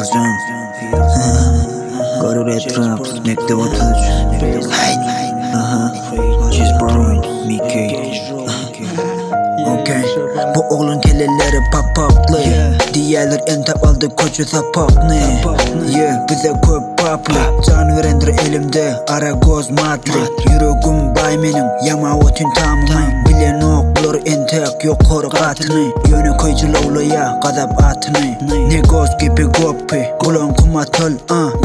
Firuzcan Garur etraf Mektep 33 Cheese Brown Mickey Okay. Bu oğlun kelleleri papaplı Diğerler entep aldı koçu sapaklı bize köp paplı Can verendir elimde ara göz matri Yüreğim bay benim yama otun tamamı Bilen oklar entek yok koru katını Yönü koyucu lovlaya gazap atını Ne göz gibi gopi Kulon kuma tol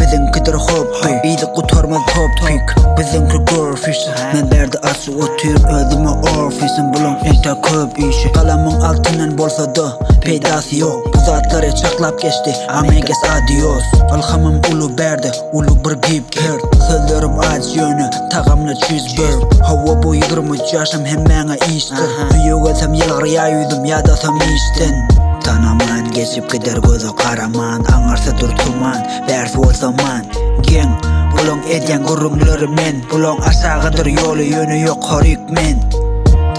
bizim kıdır hoppi İyi kutarmaz topik Bizimki girlfish Men derdi aşı otur özüme orfisin Bulon entek köp işi Kalamın altından bolsa da peydası yok Bu zatları çaklap geçti Ameges adios Alhamım ulu berdi Ulu bir gip kert Sözlerim az yönü Tağamla cheeseburger Hava bu 23 yaşım hemen iştir Büyük ösem yılgır ya yüzüm ya da sam işten Tanaman geçip gider gözü karaman Anarsa dur tuman Berfi ol zaman Gen Bulon edyen gurumları men Bulon aşağıdır yolu yönü yok horik men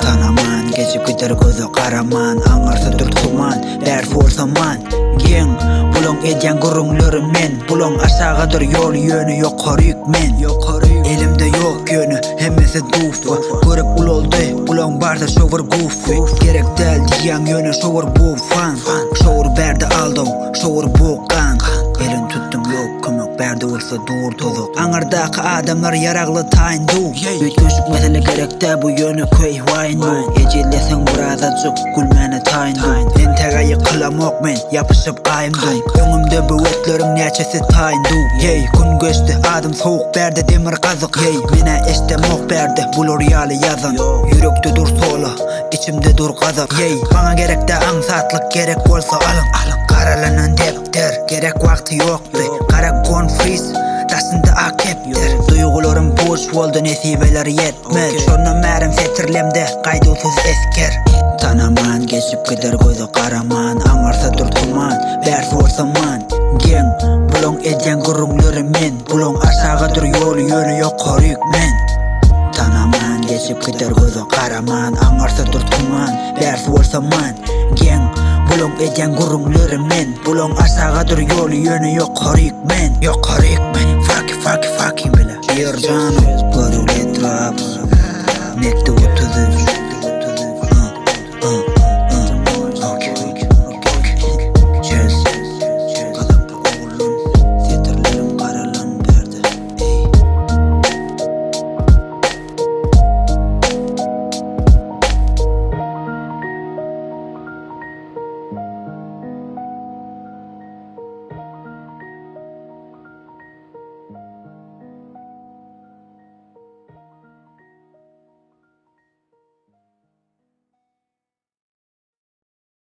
Tanaman geçip gider gözü karaman Anarsa dur tuman Berfi ol zaman Gen Bulon edyen gurumları men Bulon aşağıdır yolu yönü yok horik men Elimde yok yönü hemmesi dufa Görek ul oldu bulon barda şovur gufi Gerek del diyen yönü şovur bu fan Şovur berdi aldım şovur bu kan Elin tuttum yok kömök berdi olsa dur tozuk Anardaki adamlar yaraglı tayin du Büyütkünşük mesele gerek de bu yönü köy vayin du Ecellesen burada çık gülmeni tayin du Entegayı kılamok men yapışıp ayım du Önümde bu etlerim neçesi tayin du Gün geçti adım soğuk berdi demir kazık Mine işte mok berdi bulur yalı yazan Yürekte dur sola içimde dur gazap Bana gerek de ansatlık gerek olsa alın Karalanan defter gerek vakti yoktu Kara konfriz tasında akeptir Duygularım boş oldu nesibeler yetmez Şondan merim setirlemde kaydusuz esker Tanaman geçip gider gözü karaman Anarsa dur tuman berfi ol zaman Gen Bulon edyen gurumları men Bulon aşağıdır yolu yönü yok horik men Tanaman geçip gider gözü karaman Anarsa dur tuman berfi ol zaman Gen Bulon edyen gurumları men Bulon aşağıdır yolu yönü yok horik men Fucking bile Firuzcan Garur etraf Mektep 33